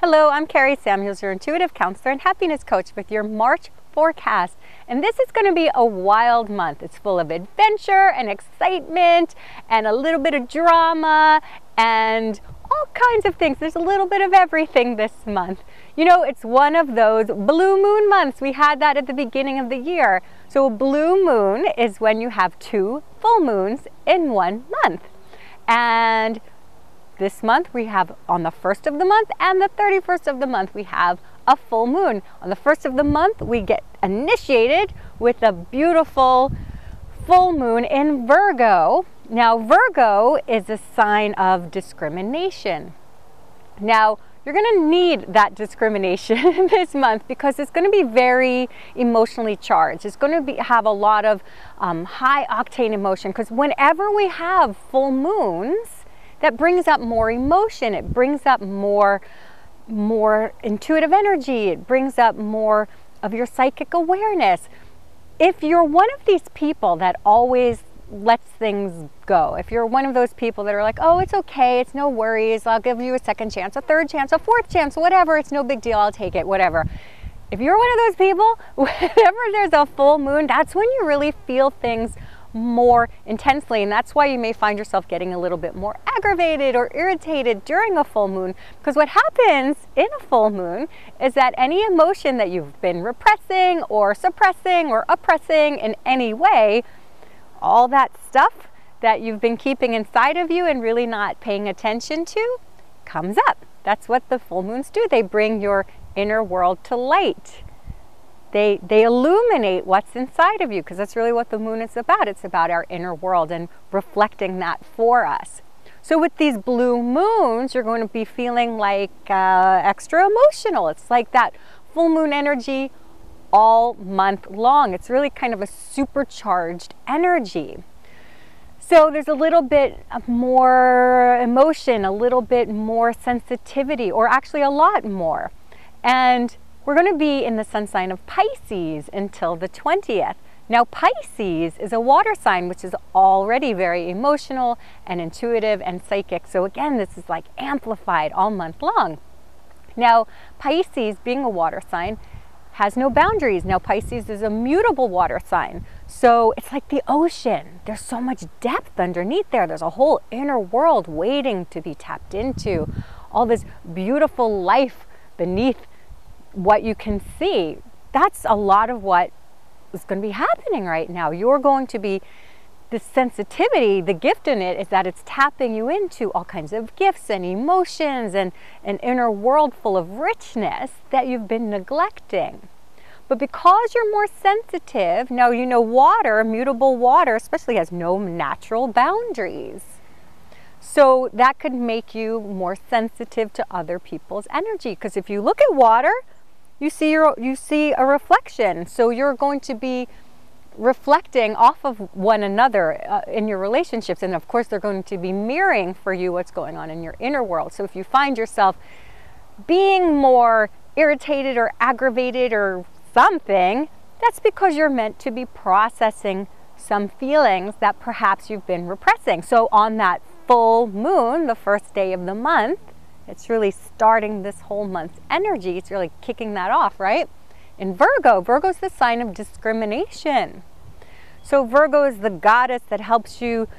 Hello, I'm Kari Samuels, your intuitive counselor and happiness coach with your March forecast. And this is going to be a wild month. It's full of adventure and excitement and a little bit of drama and all kinds of things. There's a little bit of everything this month. You know, it's one of those blue moon months. We had that at the beginning of the year. So a blue moon is when you have two full moons in 1 month. And this month we have on the 1st of the month and the 31st of the month we have a full moon. On the 1st of the month we get initiated with a beautiful full moon in Virgo. Now Virgo is a sign of discrimination. Now you're going to need that discrimination this month because it's going to be very emotionally charged. It's going to have a lot of high octane emotion, because whenever we have full moons, that brings up more emotion. It brings up more intuitive energy. It brings up more of your psychic awareness. If you're one of these people that always lets things go, if you're one of those people that are like, oh, it's okay, it's no worries, I'll give you a second chance, a third chance, a fourth chance, whatever, it's no big deal, I'll take it, whatever. If you're one of those people, whenever there's a full moon, that's when you really feel things more intensely, and that's why you may find yourself getting a little bit more aggravated or irritated during a full moon, because what happens in a full moon is that any emotion that you've been repressing or suppressing or oppressing in any way, all that stuff that you've been keeping inside of you and really not paying attention to comes up. That's what the full moons do. They bring your inner world to light. They illuminate what's inside of you, because that's really what the moon is about. It's about our inner world and reflecting that for us. So with these blue moons, you're going to be feeling like extra emotional. It's like that full moon energy all month long. It's really kind of a supercharged energy. So there's a little bit more emotion, a little bit more sensitivity, or actually a lot more. And we're going to be in the sun sign of Pisces until the 20th. Now Pisces is a water sign, which is already very emotional and intuitive and psychic. So again, this is like amplified all month long. Now Pisces, being a water sign, has no boundaries. Now Pisces is a mutable water sign. So it's like the ocean. There's so much depth underneath there. There's a whole inner world waiting to be tapped into. All this beautiful life beneath what you can see. That's a lot of what is going to be happening right now. You're going to be, this sensitivity, the gift in it is that it's tapping you into all kinds of gifts and emotions and an inner world full of richness that you've been neglecting. But because you're more sensitive, now you know water, mutable water especially, has no natural boundaries. So that could make you more sensitive to other people's energy, because if you look at water, you see a reflection. So you're going to be reflecting off of one another in your relationships, and of course they're going to be mirroring for you what's going on in your inner world. So if you find yourself being more irritated or aggravated or something, that's because you're meant to be processing some feelings that perhaps you've been repressing. So on that full moon, the first day of the month, it's really starting this whole month's energy. It's really kicking that off, right? In Virgo, Virgo's the sign of discrimination. So Virgo is the goddess that helps you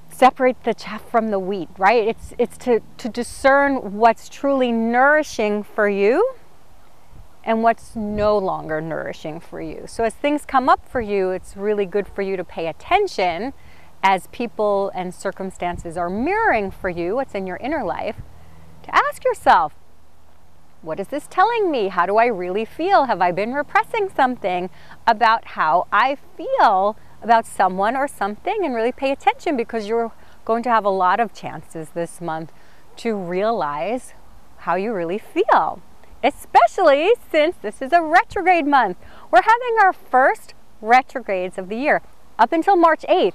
separate the chaff from the wheat, right? It's to discern what's truly nourishing for you and what's no longer nourishing for you. So as things come up for you, it's really good for you to pay attention as people and circumstances are mirroring for you what's in your inner life, to ask yourself, what is this telling me? How do I really feel? Have I been repressing something about how I feel about someone or something? And really pay attention, because you're going to have a lot of chances this month to realize how you really feel, especially since this is a retrograde month. We're having our first retrogrades of the year. Up until March 8th,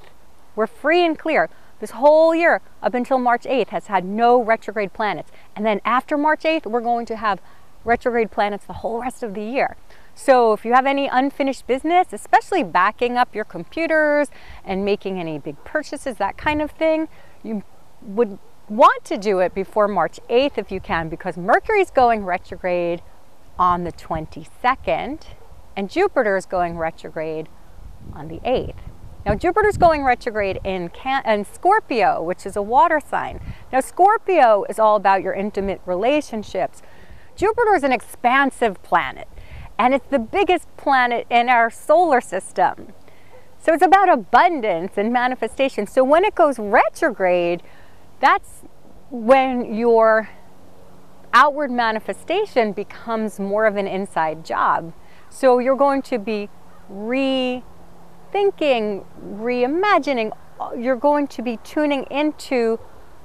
we're free and clear. This whole year up until March 8th has had no retrograde planets. And then after March 8th, we're going to have retrograde planets the whole rest of the year. So if you have any unfinished business, especially backing up your computers and making any big purchases, that kind of thing, you would want to do it before March 8th if you can, because Mercury's going retrograde on the 22nd and Jupiter is going retrograde on the 8th. Now Jupiter's going retrograde in Scorpio, which is a water sign. Now Scorpio is all about your intimate relationships. Jupiter is an expansive planet, and it's the biggest planet in our solar system. So it's about abundance and manifestation. So when it goes retrograde, that's when your outward manifestation becomes more of an inside job. So you're going to be rethinking, reimagining. You're going to be tuning into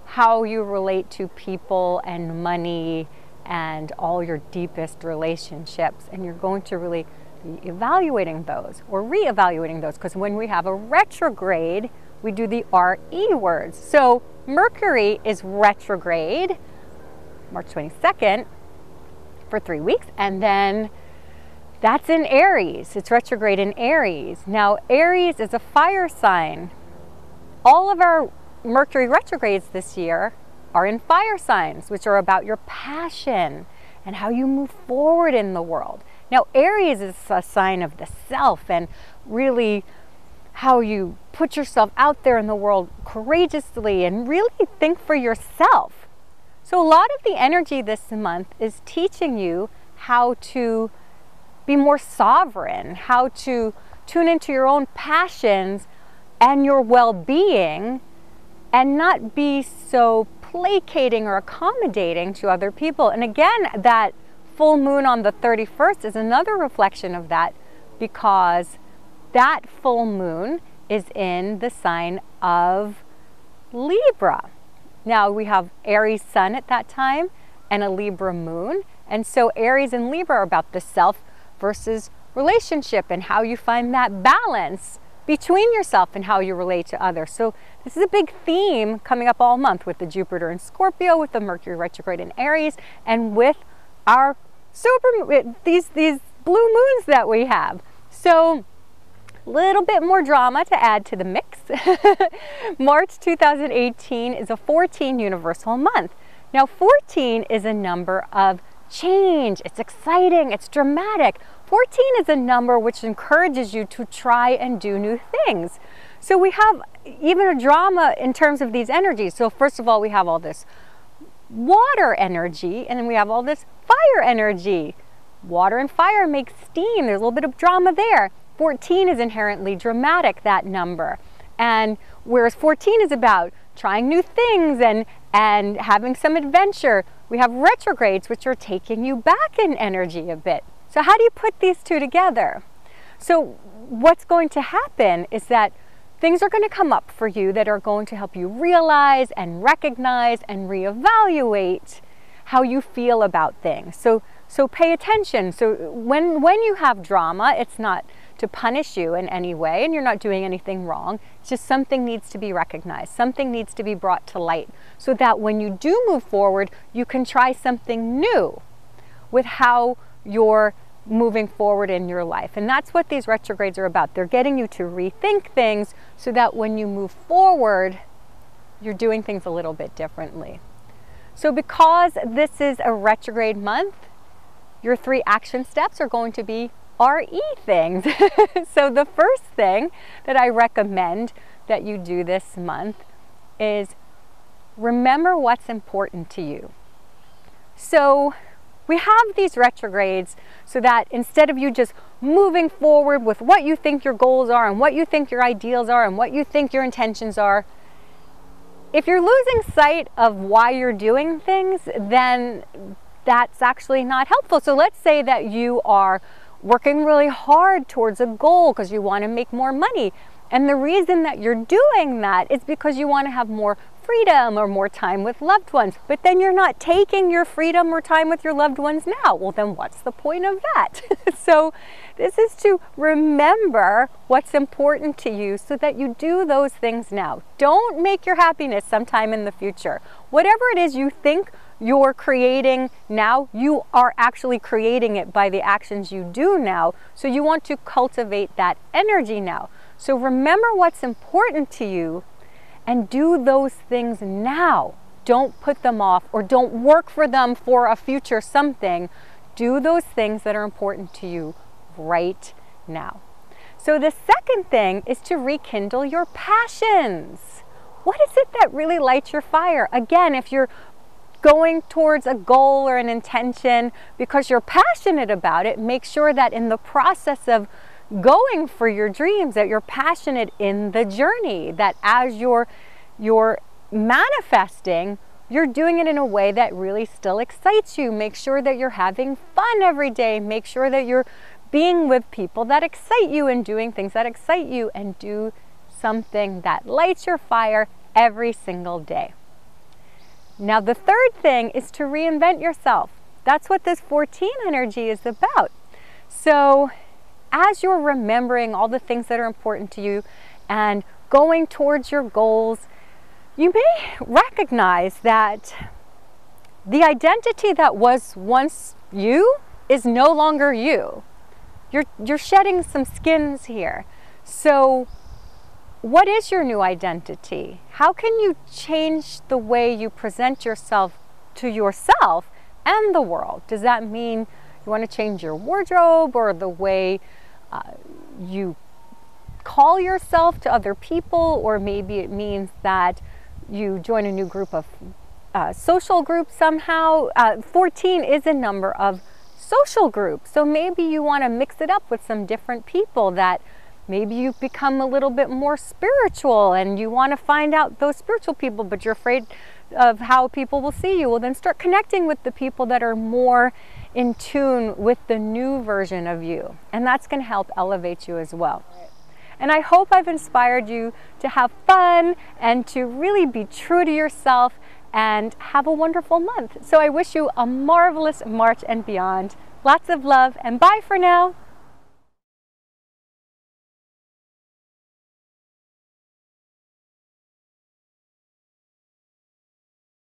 how you relate to people and money and all your deepest relationships, and you're going to really be evaluating those or reevaluating those, because when we have a retrograde, we do the RE words. So Mercury is retrograde March 22nd for 3 weeks, and then that's in Aries. It's retrograde in Aries. Now Aries is a fire sign. All of our Mercury retrogrades this year are in fire signs, which are about your passion and how you move forward in the world. Now, Aries is a sign of the self and really how you put yourself out there in the world courageously and really think for yourself. So a lot of the energy this month is teaching you how to be more sovereign, how to tune into your own passions and your well-being and not be so placating or accommodating to other people. And again, that full moon on the 31st is another reflection of that, because that full moon is in the sign of Libra. Now we have Aries sun at that time and a Libra moon. And so Aries and Libra are about the self versus relationship and how you find that balance between yourself and how you relate to others. So this is a big theme coming up all month with the Jupiter in Scorpio, with the Mercury retrograde in Aries, and with our these blue moons that we have. So a little bit more drama to add to the mix. March 2018 is a 14 universal month. Now 14 is a number of change. It's exciting, it's dramatic. 14 is a number which encourages you to try and do new things. So we have even a drama in terms of these energies. So first of all, we have all this water energy, and then we have all this fire energy. Water and fire make steam. There's a little bit of drama there. 14 is inherently dramatic, that number. And whereas 14 is about trying new things and having some adventure, we have retrogrades, which are taking you back in energy a bit. So how do you put these two together? So what's going to happen is that things are going to come up for you that are going to help you realize and recognize and reevaluate how you feel about things. So pay attention. So when you have drama, it's not to punish you in any way, and you're not doing anything wrong. It's just something needs to be recognized. Something needs to be brought to light so that when you do move forward, you can try something new with how you're moving forward in your life. And that's what these retrogrades are about. They're getting you to rethink things so that when you move forward, you're doing things a little bit differently. So because this is a retrograde month, your 3 action steps are going to be RE things. So the first thing that I recommend that you do this month is remember what's important to you. So we have these retrogrades so that instead of you just moving forward with what you think your goals are and what you think your ideals are and what you think your intentions are, if you're losing sight of why you're doing things, then that's actually not helpful. So let's say that you are working really hard towards a goal because you want to make more money. And the reason that you're doing that is because you want to have more freedom or more time with loved ones. But then you're not taking your freedom or time with your loved ones now. Well, then what's the point of that? So this is to remember what's important to you so that you do those things now. Don't make your happiness sometime in the future. Whatever it is you think you're creating now, you are actually creating it by the actions you do now. So you want to cultivate that energy now. So remember what's important to you and do those things now. don't put them off or don't work for them for a future something. Do those things that are important to you right now. So the second thing is to rekindle your passions. What is it that really lights your fire? Again, if you're going towards a goal or an intention because you're passionate about it, make sure that in the process of going for your dreams that you're passionate in the journey, that as you're manifesting, you're doing it in a way that really still excites you. Make sure that you're having fun every day. Make sure that you're being with people that excite you and doing things that excite you, and do something that lights your fire every single day. Now the third thing is to reinvent yourself. That's what this 14 energy is about. So as you're remembering all the things that are important to you and going towards your goals, you may recognize that the identity that was once you is no longer you. You're shedding some skins here. So what is your new identity? How can you change the way you present yourself to yourself and the world? Does that mean you want to change your wardrobe or the way you call yourself to other people? Or maybe it means that you join a new group of social group somehow. 14 is a number of social groups. So maybe you want to mix it up with some different people, that maybe you become a little bit more spiritual and you want to find out those spiritual people, but you're afraid of how people will see you. Well, then start connecting with the people that are more in tune with the new version of you. And that's going to help elevate you as well. And I hope I've inspired you to have fun and to really be true to yourself and have a wonderful month. So I wish you a marvelous March and beyond. Lots of love, and bye for now.